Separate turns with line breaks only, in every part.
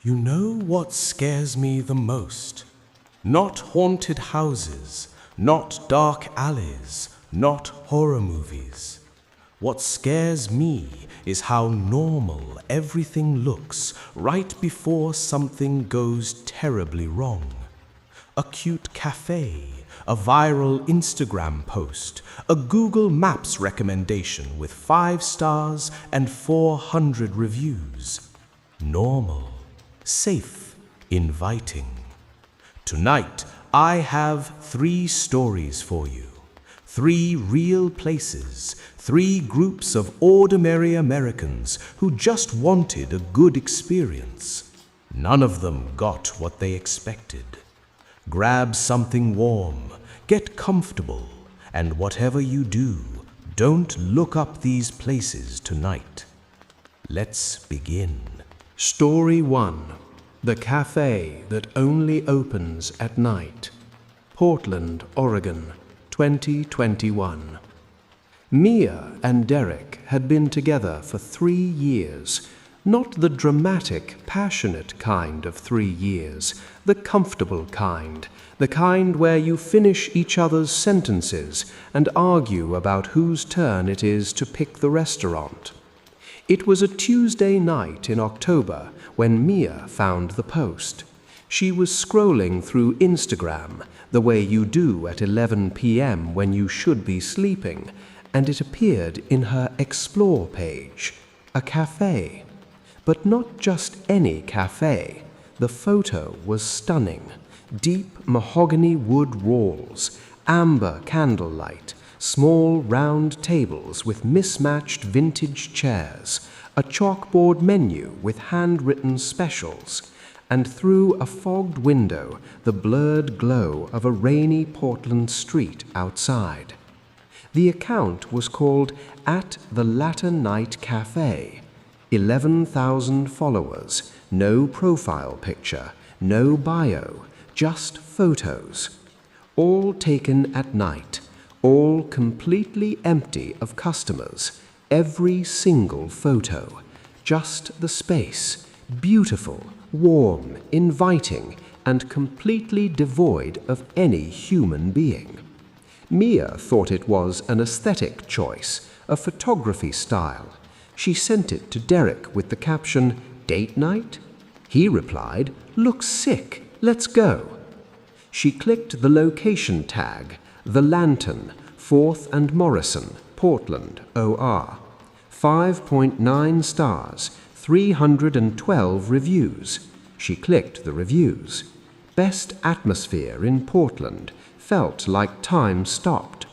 You know what scares me the most? Not haunted houses, not dark alleys, not horror movies. What scares me is how normal everything looks right before something goes terribly wrong. A cute cafe, a viral Instagram post, a Google Maps recommendation with 5 stars and 400 reviews. Normal, safe, inviting. Tonight, I have 3 stories for you. 3 real places, 3 groups of ordinary Americans who just wanted a good experience. None of them got what they expected. Grab something warm, get comfortable, and whatever you do, don't look up these places tonight. Let's begin.
Story 1. The Cafe That Only Opens at Night. Portland, Oregon, 2021. Mia and Derek had been together for 3 years. Not the dramatic, passionate kind of 3 years, the comfortable kind, the kind where you finish each other's sentences and argue about whose turn it is to pick the restaurant. It was a Tuesday night in October when Mia found the post. She was scrolling through Instagram, the way you do at 11 p.m. when you should be sleeping, and it appeared in her Explore page. A cafe. But not just any cafe. The photo was stunning. Deep mahogany wood walls, amber candlelight, small round tables with mismatched vintage chairs, a chalkboard menu with handwritten specials, and through a fogged window the blurred glow of a rainy Portland street outside. The account was called At the Latter Night Cafe. 11,000 followers, no profile picture, no bio, just photos. All taken at night, all completely empty of customers, every single photo. Just the space, beautiful, warm, inviting, and completely devoid of any human being. Mia thought it was an aesthetic choice, a photography style. She sent it to Derek with the caption, "Date night?" He replied, "Looks sick, let's go." She clicked the location tag, The Lantern, 4th and Morrison, Portland, OR. 5.9 stars, 312 reviews. She clicked the reviews. Best atmosphere in Portland, felt like time stopped.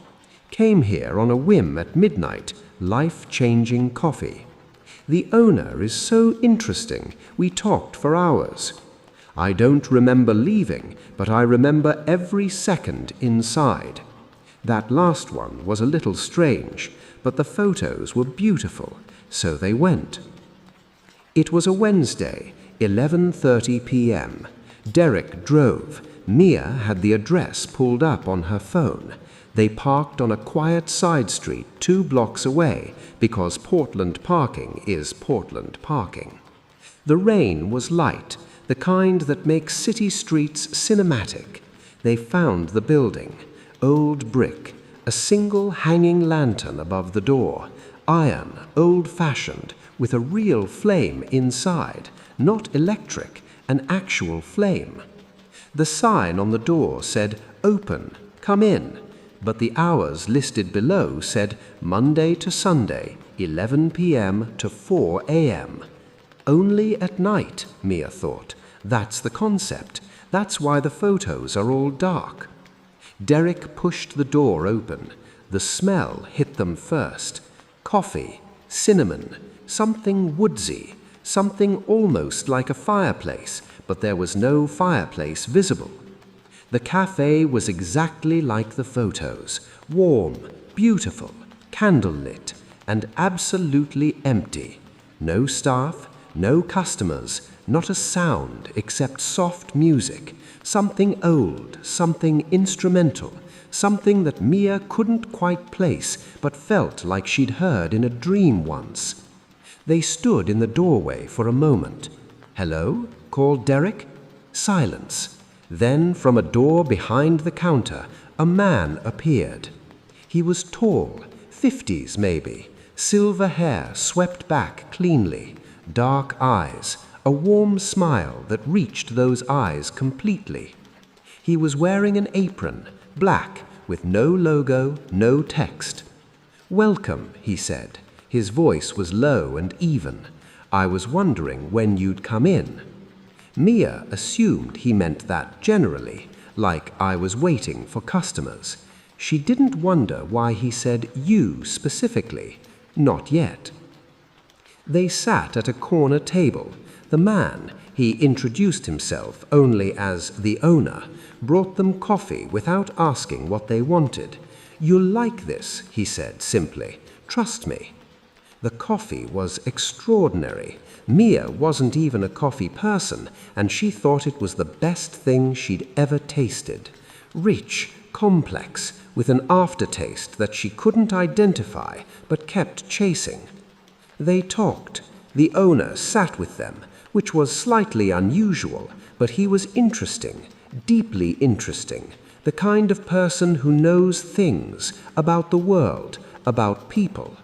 Came here on a whim at midnight, life-changing coffee. The owner is so interesting, we talked for hours. I don't remember leaving, but I remember every second inside. That last one was a little strange, but the photos were beautiful, so they went. It was a Wednesday, 11:30 p.m. Derek drove. Mia had the address pulled up on her phone. They parked on a quiet side street 2 blocks away because Portland parking is Portland parking. The rain was light, the kind that makes city streets cinematic. They found the building. Old brick, a single hanging lantern above the door, iron, old-fashioned, with a real flame inside, not electric, an actual flame. The sign on the door said, "Open, come in," but the hours listed below said Monday to Sunday, 11 p.m. to 4 a.m. Only at night, Mia thought. That's the concept. That's why the photos are all dark. Derek pushed the door open. The smell hit them first. Coffee, cinnamon, something woodsy, something almost like a fireplace, but there was no fireplace visible. The cafe was exactly like the photos, warm, beautiful, candlelit, and absolutely empty. No staff, no customers, not a sound except soft music, something old, something instrumental, something that Mia couldn't quite place but felt like she'd heard in a dream once. They stood in the doorway for a moment. "Hello?" called Derek. Silence. Then from a door behind the counter, a man appeared. He was tall, 50s maybe, silver hair swept back cleanly, dark eyes, a warm smile that reached those eyes completely. He was wearing an apron, black, with no logo, no text. "Welcome," he said. His voice was low and even. "I was wondering when you'd come in." Mia assumed he meant that generally, like I was waiting for customers. She didn't wonder why he said you specifically. Not yet. They sat at a corner table. The man, he introduced himself only as the owner, brought them coffee without asking what they wanted. "You'll like this," he said simply. "Trust me." The coffee was extraordinary. Mia wasn't even a coffee person, and she thought it was the best thing she'd ever tasted. Rich, complex, with an aftertaste that she couldn't identify but kept chasing. They talked. The owner sat with them, which was slightly unusual, but he was interesting, deeply interesting, the kind of person who knows things about the world, about people.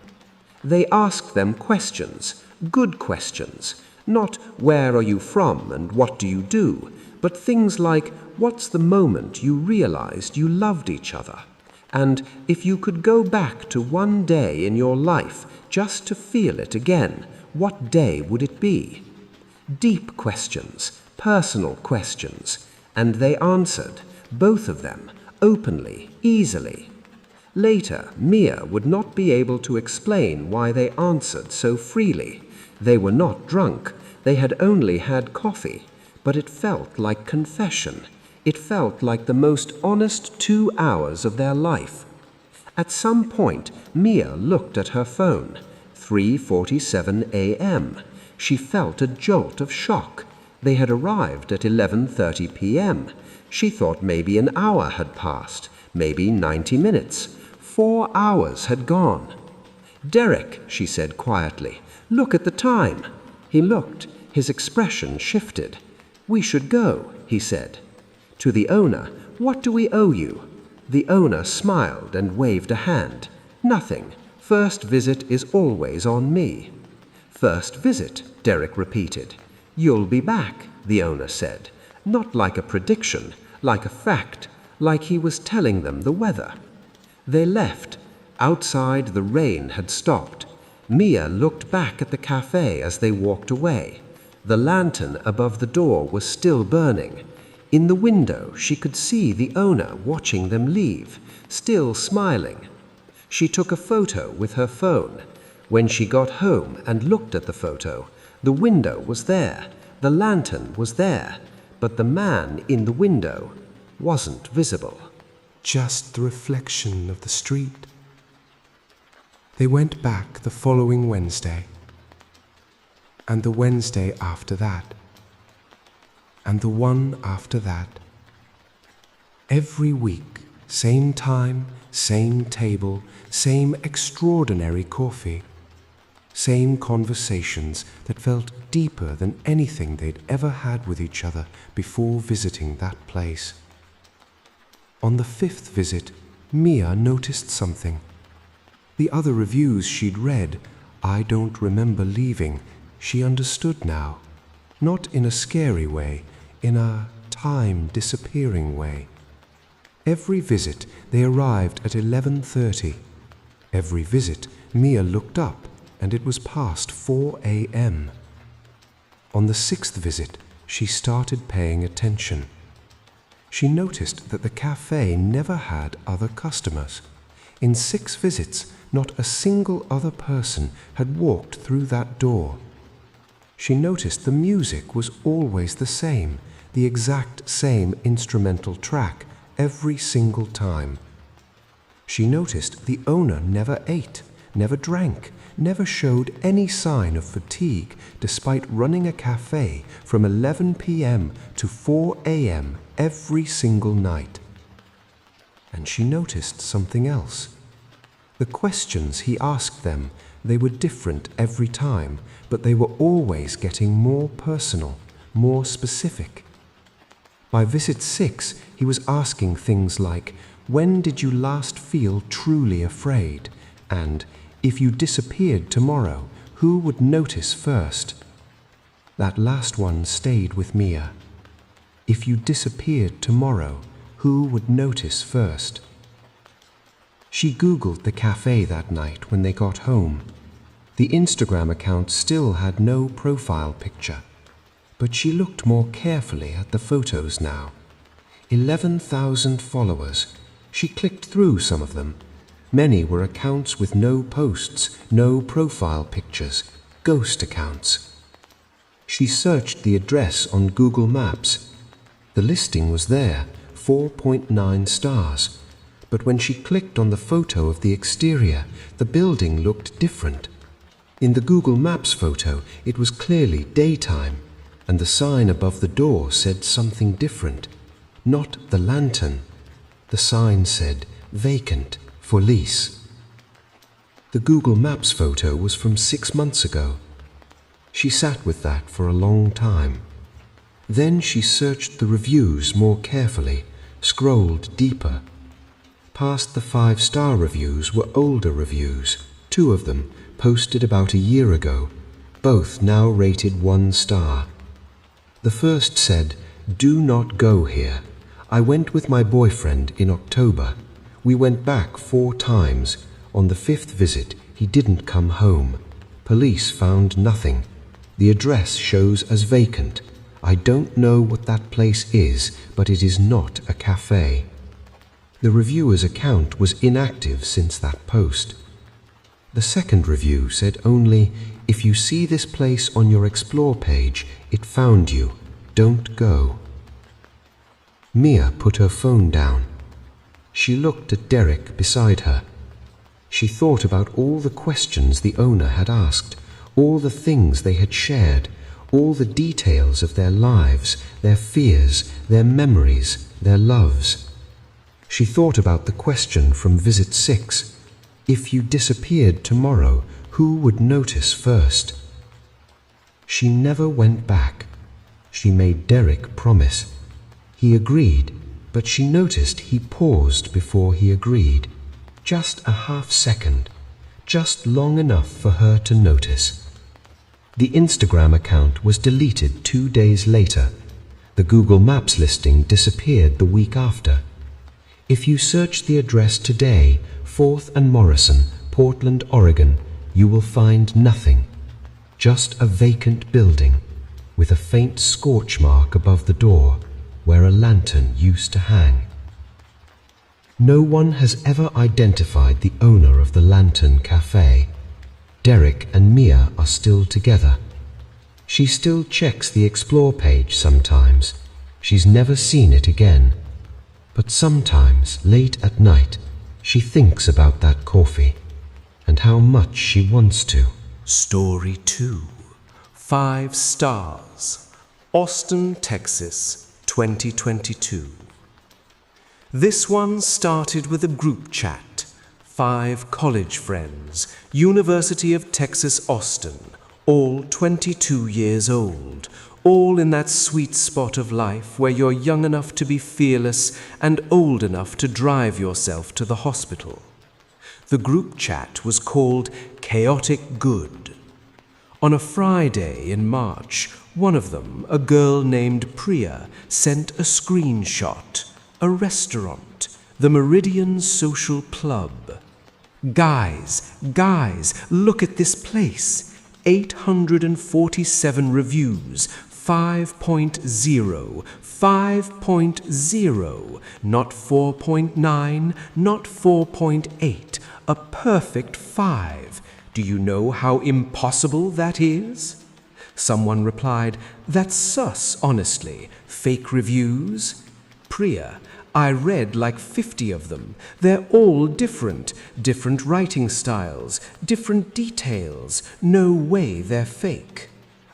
They asked them questions, good questions, not "where are you from and what do you do," but things like "what's the moment you realized you loved each other?" and "if you could go back to one day in your life just to feel it again, what day would it be?" Deep questions, personal questions, and they answered, both of them, openly, easily. Later, Mia would not be able to explain why they answered so freely. They were not drunk, they had only had coffee, but it felt like confession. It felt like the most honest 2 hours of their life. At some point, Mia looked at her phone. 3:47 a.m. She felt a jolt of shock. They had arrived at 11:30 p.m. She thought maybe an hour had passed, maybe 90 minutes. 4 hours had gone. "Derek," she said quietly, "look at the time." He looked. His expression shifted. "We should go," he said. To the owner, "What do we owe you?" The owner smiled and waved a hand. "Nothing. First visit is always on me." "First visit," Derek repeated. "You'll be back," the owner said. Not like a prediction, like a fact, like he was telling them the weather. They left. Outside, the rain had stopped. Mia looked back at the cafe as they walked away. The lantern above the door was still burning. In the window, she could see the owner watching them leave, still smiling. She took a photo with her phone. When she got home and looked at the photo, the window was there, the lantern was there, but the man in the window wasn't visible.
Just the reflection of the street. They went back the following Wednesday, and the Wednesday after that, and the one after that. Every week, same time, same table, same extraordinary coffee, same conversations that felt deeper than anything they'd ever had with each other before visiting that place. On the 5th visit, Mia noticed something. The other reviews she'd read, "I don't remember leaving," she understood now. Not in a scary way, in a time-disappearing way. Every visit, they arrived at 11:30. Every visit, Mia looked up, and it was past 4 a.m. On the 6th visit, she started paying attention. She noticed that the cafe never had other customers. In 6 visits, not a single other person had walked through that door. She noticed the music was always the same, the exact same instrumental track every single time. She noticed the owner never ate, never drank, never showed any sign of fatigue despite running a cafe from 11 p.m. to 4 a.m. every single night. And she noticed something else. The questions he asked them, they were different every time, but they were always getting more personal,
more specific. By visit 6, he was asking things like, when did you last feel truly afraid? And, if you disappeared tomorrow, who would notice first? That last one stayed with Mia. If you disappeared tomorrow, who would notice first? She Googled the cafe that night when they got home. The Instagram account still had no profile picture, but she looked more carefully at the photos now. 11,000 followers. She clicked through some of them. Many were accounts with no posts, no profile pictures, ghost accounts. She searched the address on Google Maps. The listing was there, 4.9 stars. But when she clicked on the photo of the exterior, the building looked different. In the Google Maps photo, it was clearly daytime, and the sign above the door said something different. Not the lantern. The sign said, vacant, for lease. The Google Maps photo was from 6 months ago. She sat with that for a long time. Then she searched the reviews more carefully, scrolled deeper. Past the 5-star reviews were older reviews, 2 of them posted about a year ago, both now rated 1 star. The first said, "Do not go here. I went with my boyfriend in October. We went back 4 times. On the 5th visit, he didn't come home. Police found nothing. The address shows as vacant. I don't know what that place is, but it is not a cafe." The reviewer's account was inactive since that post. The second review said only, "If you see this place on your Explore page, it found you. Don't go." Mia put her phone down. She looked at Derek beside her. She thought about all the questions the owner had asked, all the things they had shared, all the details of their lives, their fears, their memories, their loves. She thought about the question from visit 6. If you disappeared tomorrow, who would notice first? She never went back. She made Derek promise. He agreed, but she noticed he paused before he agreed. Just a half second, just long enough for her to notice. The Instagram account was deleted 2 days later. The Google Maps listing disappeared the week after. If you search the address today, 4th and Morrison, Portland, Oregon, you will find nothing. Just a vacant building with a faint scorch mark above the door where a lantern used to hang. No one has ever identified the owner of the Lantern Café. Derek and Mia are still together. She still checks the Explore page sometimes. She's never seen it again. But sometimes, late at night, she thinks about that coffee and how much she wants to.
Story 2. 5 stars. Austin, Texas, 2022. This one started with a group chat. 5 college friends, University of Texas, Austin, all 22 years old, all in that sweet spot of life where you're young enough to be fearless and old enough to drive yourself to the hospital. The group chat was called Chaotic Good. On a Friday in March, one of them, a girl named Priya, sent a screenshot. A restaurant, the Meridian Social Club. Guys, look at this place. 847 reviews, 5.0, 5.0, not 4.9, not 4.8, a perfect 5. Do you know how impossible that is? Someone replied, "That's sus, honestly. Fake reviews?" Priya, I read like 50 of them. They're all different writing styles, different details. No way they're fake.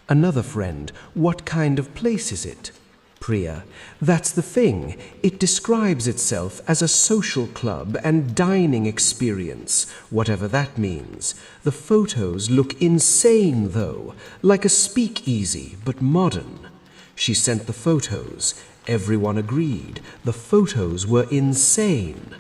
Another friend, what kind of place is it? Priya, that's the thing. It describes itself as a social club and dining experience, whatever that means. The photos look insane, though, like a speakeasy, but modern.
She sent the photos. Everyone agreed. The photos were insane.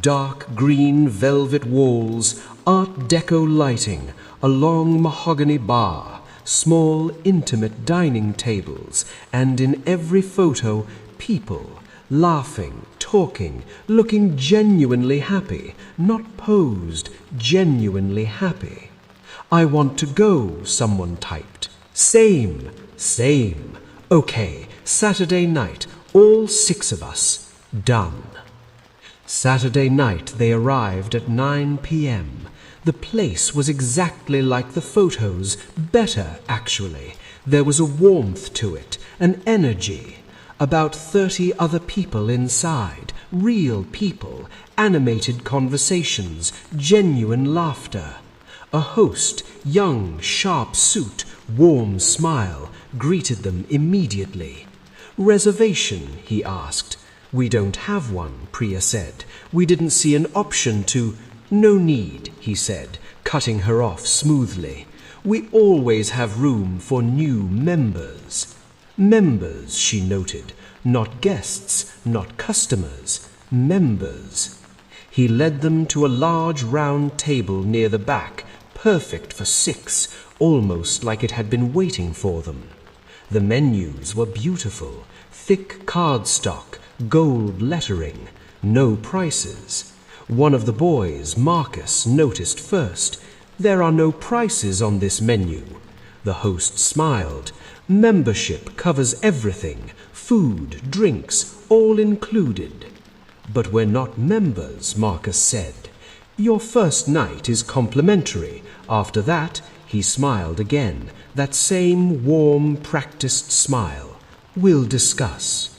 Dark green velvet walls, Art Deco lighting, a long mahogany bar, small intimate dining tables, and in every photo, people, laughing, talking, looking genuinely happy, not posed, genuinely happy. "I want to go," someone typed. "Same, same. Okay, Saturday night, all 6 of us. Done." Saturday night they arrived at 9 p.m. The place was exactly like the photos, better actually. There was a warmth to it, an energy. About 30 other people inside, real people, animated conversations, genuine laughter. A host, young, sharp suit, warm smile, greeted them immediately. "Reservation?" he asked. "We don't have one," Priya said. "We didn't see an option to—" "No need," he said, cutting her off smoothly. "We always have room for new members." Members, she noted, not guests, not customers, members. He led them to a large round table near the back, perfect for 6, almost like it had been waiting for them. The menus were beautiful, thick cardstock, gold lettering, no prices. One of the boys, Marcus, noticed first. "There are no prices on this menu." The host smiled. "Membership covers everything, food, drinks, all included." "But we're not members," Marcus said. "Your first night is complimentary. After that," he smiled again, that same warm, practiced smile. "We'll discuss."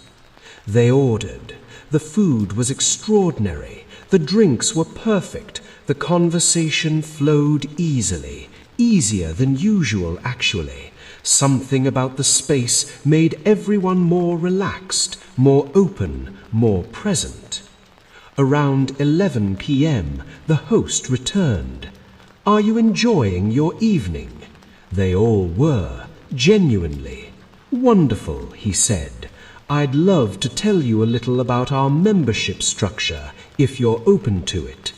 They ordered. The food was extraordinary. The drinks were perfect. The conversation flowed easily, easier than usual actually. Something about the space made everyone more relaxed, more open, more present. Around 11 p.m., the host returned. "Are you enjoying your evening?" They all were, genuinely. "Wonderful," he said. "I'd love to tell you a little about our membership structure, if you're open to it."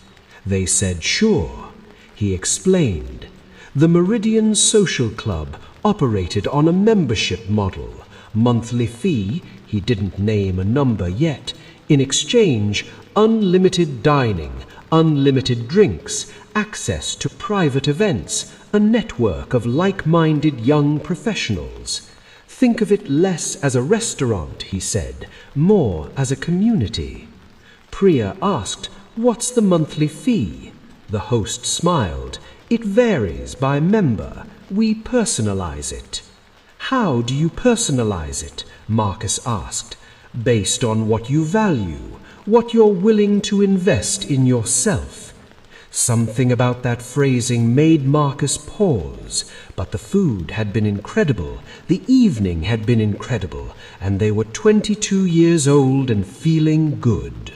They said sure. He explained. The Meridian Social Club operated on a membership model. Monthly fee, he didn't name a number yet. In exchange, unlimited dining, unlimited drinks, access to private events, a network of like-minded young professionals. Think of it less as a restaurant, he said, more as a community. Priya asked, "What's the monthly fee?" The host smiled. "It varies by member. We personalize it." "How do you personalize it?" Marcus asked. "Based on what you value, what you're willing to invest in yourself." Something about that phrasing made Marcus pause, but the food had been incredible, the evening had been incredible, and they were 22 years old and feeling good.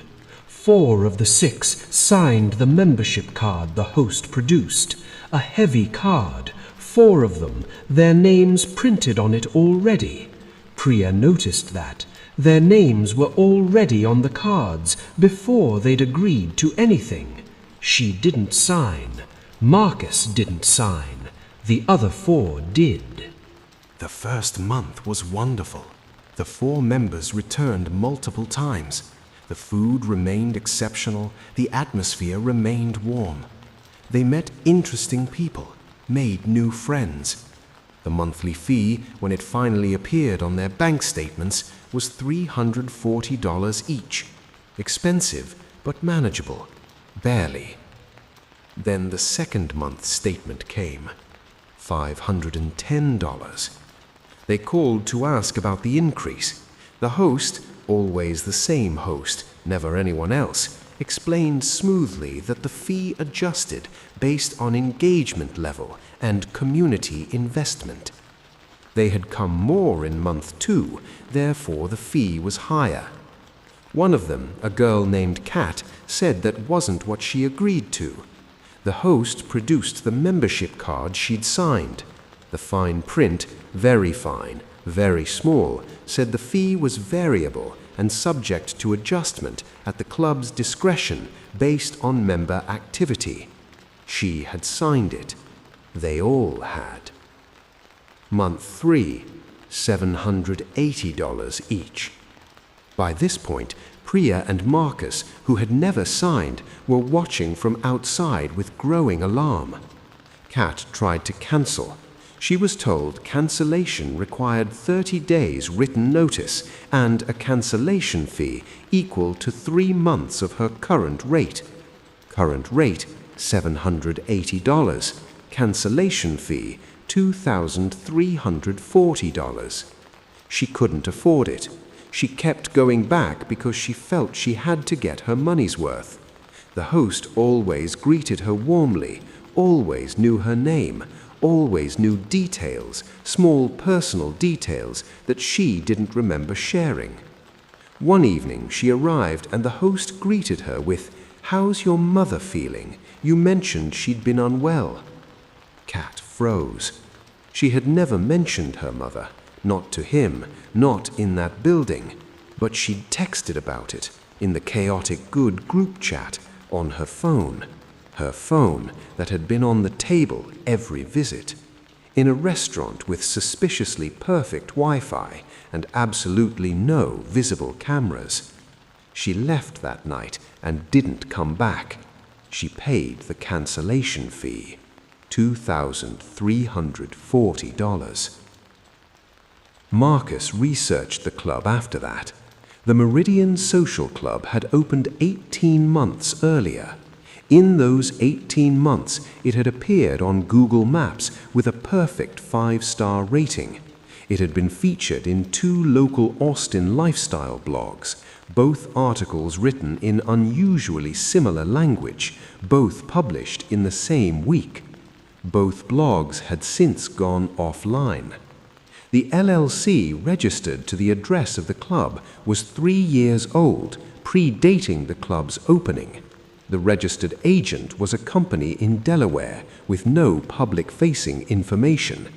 4 of the 6 signed the membership card the host produced, a heavy card, 4 of them, their names printed on it already. Priya noticed that. Their names were already on the cards before they'd agreed to anything. She didn't sign. Marcus didn't sign. The other 4 did.
The first month was wonderful. The 4 members returned multiple times. The food remained exceptional. The atmosphere remained warm. They met interesting people, made new friends. The monthly fee, when it finally appeared on their bank statements, was $340 each. Expensive, but manageable. Barely. Then the second month's statement came. $510. They called to ask about the increase. The host, always the same host, never anyone else, explained smoothly that the fee adjusted based on engagement level and community investment. They had come more in month 2, therefore the fee was higher. One of them, a girl named Kat, said that wasn't what she agreed to. The host produced the membership card she'd signed. The fine print, very fine,
very small, said the fee was variable and subject to adjustment at the club's discretion based on member activity. She had signed it. They all had. Month 3, $780 each. By this point, Priya and Marcus, who had never signed, were watching from outside with growing alarm. Kat tried to cancel. She was told cancellation required 30 days written notice and a cancellation fee equal to 3 months of her current rate. Current rate, $780. Cancellation fee, $2,340. She couldn't afford it. She kept going back because she felt she had to get her money's worth. The host always greeted her warmly, always knew her name, always knew details, small personal details that she didn't remember sharing. One evening she arrived and the host greeted her with, "How's your mother feeling? You mentioned she'd been unwell." Kat froze. She had never mentioned her mother, not to him, not in that building, but she'd texted about it in the chaotic good group chat on her phone that had been on the table every visit, in a restaurant with suspiciously perfect Wi-Fi and absolutely no visible cameras. She left that night and didn't come back. She paid the cancellation fee, $2,340. Marcus researched the club after that. The Meridian Social Club had opened 18 months earlier. In those 18 months, it had appeared on Google Maps with a perfect 5-star rating. It had been featured in 2 local Austin lifestyle blogs, both articles written in unusually similar language, both published in the same week. Both blogs had since gone offline. The LLC registered to the address of the club was 3 years old, predating the club's opening. The registered agent was a company in Delaware with no public-facing information.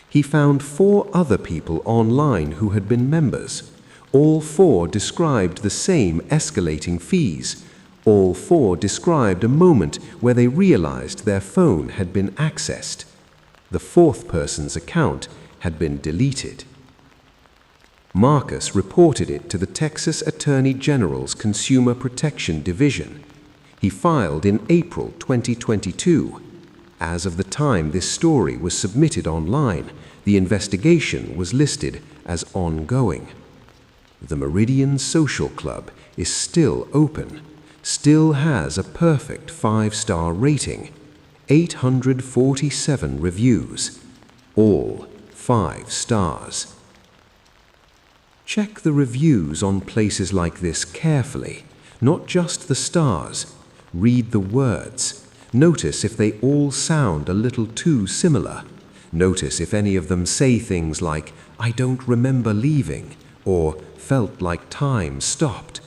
He found 4 other people online who had been members. All 4 described the same escalating fees. All 4 described a moment where they realized their phone had been accessed. The 4th person's account had been deleted. Marcus reported it to the Texas Attorney General's Consumer Protection Division. He filed in April 2022. As of the time this story was submitted online, the investigation was listed as ongoing. The Meridian Social Club is still open, still has a perfect 5-star rating, 847 reviews, all 5 stars. Check the reviews on places like this carefully, not just the stars. Read the words. Notice if they all sound a little too similar. Notice if any of them say things like, "I don't remember leaving," or "felt like time stopped."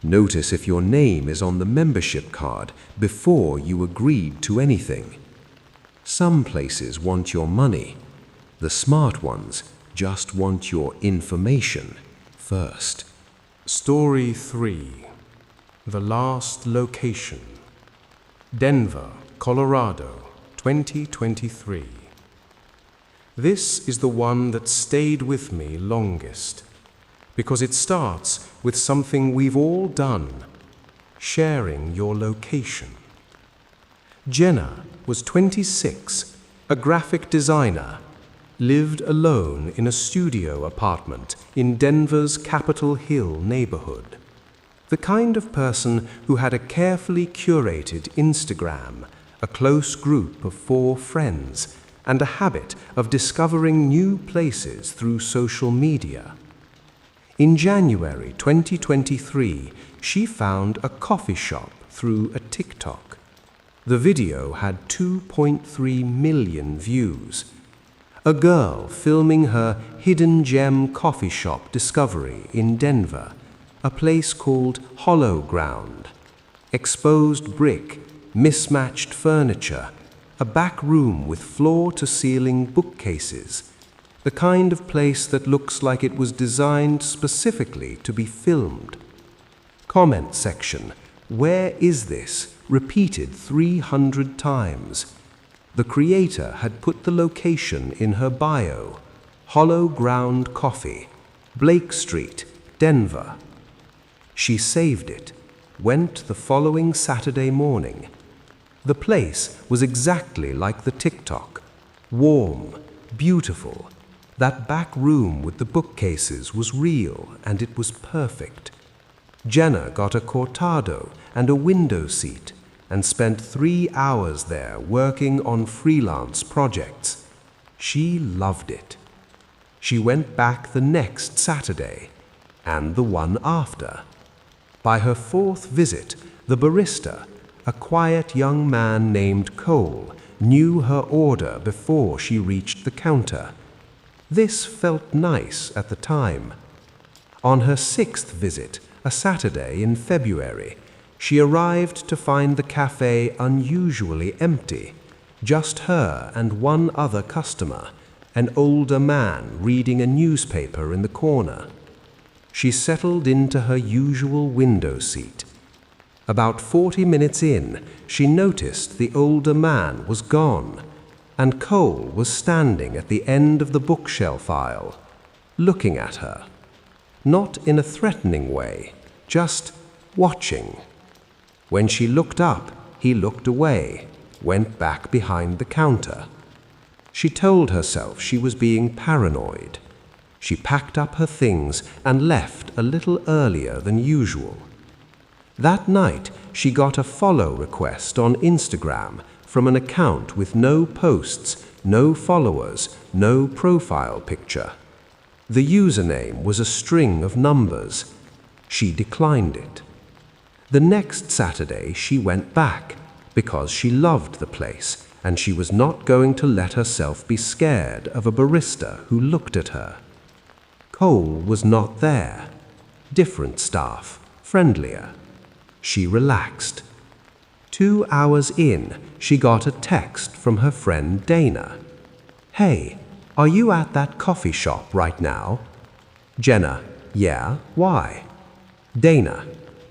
Notice if your name is on the membership card before you agreed to anything. Some places want your money. The smart ones just want your information first.
Story 3. The Last Location. Denver, Colorado, 2023. This is the one that stayed with me longest, because it starts with something we've all done, sharing your location. Jenna was 26, a graphic designer, lived alone in a studio apartment in Denver's Capitol Hill neighborhood. The kind of person who had a carefully curated Instagram, a close group of 4 friends, and a habit of discovering new places through social media. In January 2023, she found a coffee shop through a TikTok. The video had 2.3 million views. A girl filming her hidden gem coffee shop discovery in Denver, a place called Hollow Ground. Exposed brick, mismatched furniture, a back room with floor-to-ceiling bookcases.
The kind of place that looks like it was designed specifically to be filmed. Comment section. Where is this? Repeated 300 times. The creator had put the location in her bio. Hollow Ground Coffee, Blake Street, Denver. She saved it. Went the following Saturday morning. The place was exactly like the TikTok. Warm, beautiful. That back room with the bookcases was real and it was perfect. Jenna got a cortado and a window seat and spent 3 hours there working on freelance projects. She loved it. She went back the next Saturday and the one after. By her 4th visit, the barista, a quiet young man named Cole, knew her order before she reached the counter. This felt nice at the time. On her 6th visit, a Saturday in February, she arrived to find the cafe unusually empty. Just her and one other customer, an older man reading a newspaper in the corner. She settled into her usual window seat. About 40 minutes in, she noticed the older man was gone, and Cole was standing at the end of the bookshelf aisle, looking at her. Not in a threatening way, just watching. When she looked up, he looked away, went back behind the counter. She told herself she was being paranoid. She packed up her things and left a little earlier than usual. That night, she got a follow request on Instagram from an account with no posts, no followers, no profile picture. The username was a string of numbers. She declined it. The next Saturday, she went back because she loved the place and she was not going to let herself be scared of a barista who looked at her. Cole was not there. Different staff, friendlier. She relaxed. 2 hours in, she got a text from her friend Dana. "Hey, are you at that coffee shop right now?" Jenna, "Yeah, why?" Dana,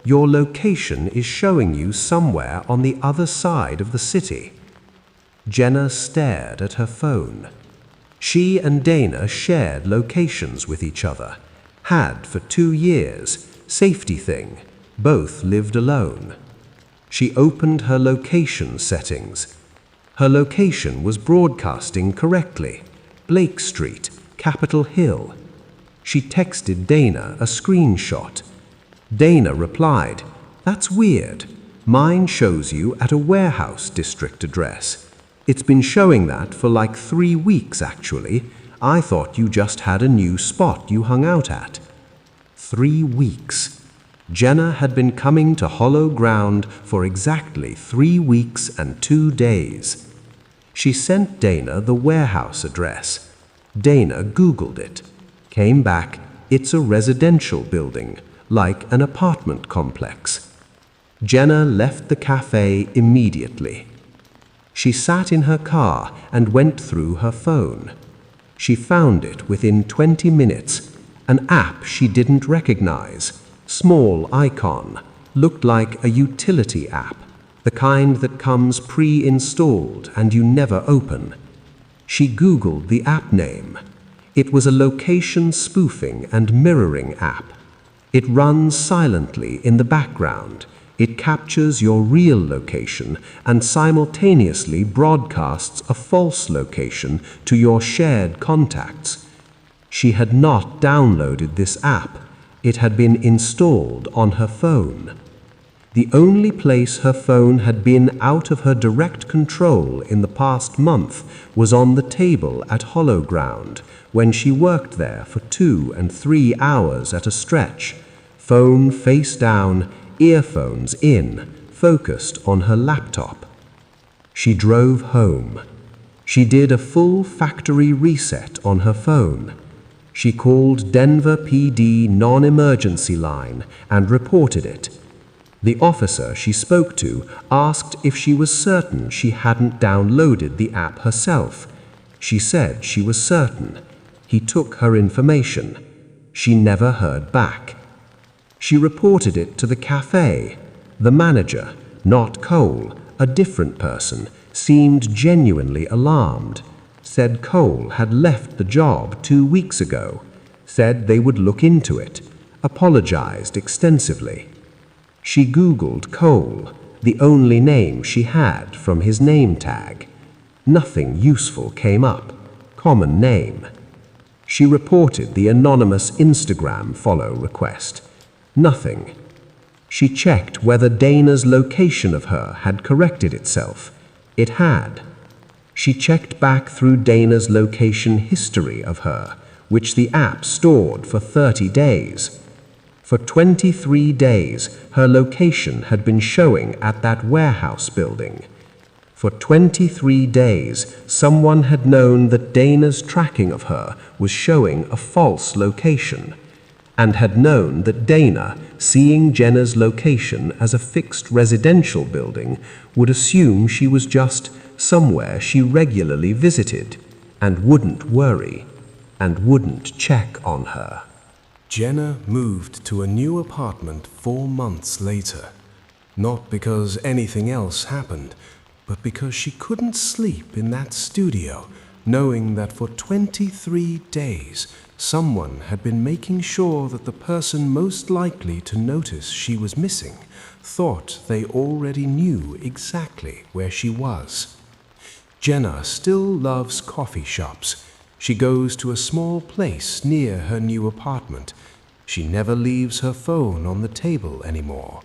"Your location is showing you somewhere on the other side of the city." Jenna stared at her phone. She and Dana shared locations with each other. Had for 2 years. Safety thing. Both lived alone. She opened her location settings. Her location was broadcasting correctly. Blake Street, Capitol Hill. She texted Dana a screenshot. Dana replied, "That's weird. Mine shows you at a warehouse district address. It's been showing that for like 3 weeks, actually. I thought you just had a new spot you hung out at." 3 weeks. Jenna had been coming to Hollow Ground for exactly 3 weeks and 2 days. She sent Dana the warehouse address. Dana Googled it. Came back, it's a residential building, like an apartment complex. Jenna left the cafe immediately. She sat in her car and went through her phone. She found it within 20 minutes, an app she didn't recognize. Small icon, looked like a utility app, the kind that comes pre-installed and you never open. She Googled the app name. It was a location spoofing and mirroring app. It runs silently in the background. It captures your real location and simultaneously broadcasts a false location to your shared contacts. She had not downloaded this app. It had been installed on her phone. The only place her phone had been out of her direct control in the past month was on the table at Hollow Ground, when she worked there for 2 and 3 hours at a stretch, phone face down, earphones in, focused on her laptop. She drove home. She did a full factory reset on her phone. She called Denver PD non-emergency line and reported it. The officer she spoke to asked if she was certain she hadn't downloaded the app herself. She said she was certain. He took her information. She never heard back. She reported it to the cafe. The manager, not Cole, a different person, seemed genuinely alarmed. Said Cole had left the job 2 weeks ago. Said they would look into it. Apologized extensively. She Googled Cole, the only name she had from his name tag. Nothing useful came up. Common name. She reported the anonymous Instagram follow request. Nothing. She checked whether Dana's location of her had corrected itself. It had. She checked back through Dana's location history of her, which the app stored for 30 days. For 23 days, her location had been showing at that warehouse building. For 23 days, someone had known that Dana's tracking of her was showing a false location, and had known that Dana, seeing Jenna's location as a fixed residential building, would assume she was just somewhere she regularly visited, and wouldn't worry, and wouldn't check on her.
Jenna moved to a new apartment 4 months later, not because anything else happened, but because she couldn't sleep in that studio, knowing that for 23 days someone had been making sure that the person most likely to notice she was missing thought they already knew exactly where she was. Jenna still loves coffee shops. She goes to a small place near her new apartment. She never leaves her phone on the table anymore.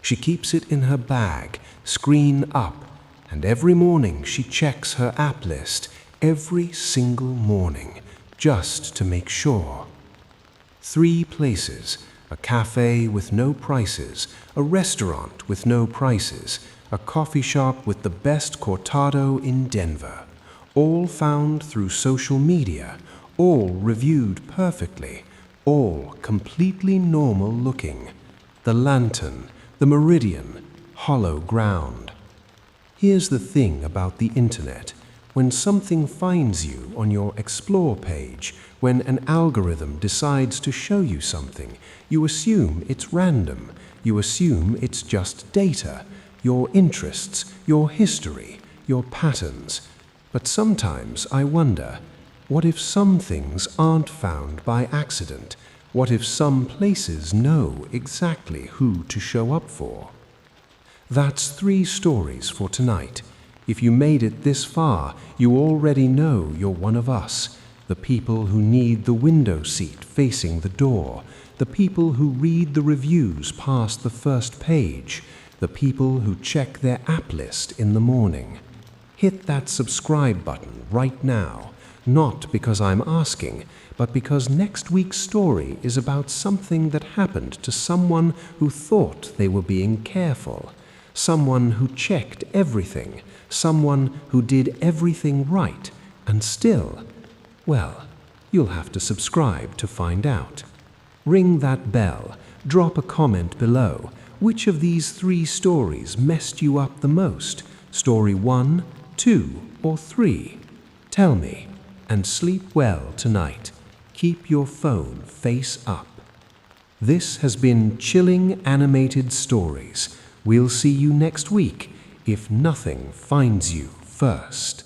She keeps it in her bag, screen up, and every morning she checks her app list, every single morning, just to make sure. 3 places: a cafe with no prices, a restaurant with no prices, a coffee shop with the best cortado in Denver. All found through social media, all reviewed perfectly, all completely normal looking. The lantern, the meridian, hollow ground. Here's the thing about the internet. When something finds you on your explore page, when an algorithm decides to show you something, you assume it's random. You assume it's just data, your interests, your history, your patterns. But sometimes I wonder, what if some things aren't found by accident? What if some places know exactly who to show up for? That's 3 stories for tonight. If you made it this far, you already know you're one of us, the people who need the window seat facing the door, the people who read the reviews past the first page, the people who check their app list in the morning. Hit that subscribe button right now, not because I'm asking, but because next week's story is about something that happened to someone who thought they were being careful, someone who checked everything, someone who did everything right, and still, well, you'll have to subscribe to find out. Ring that bell, drop a comment below. Which of these 3 stories messed you up the most? Story 1, 2, or 3? Tell me, and sleep well tonight. Keep your phone face up. This has been Chilling Animated Stories. We'll see you next week if nothing finds you first.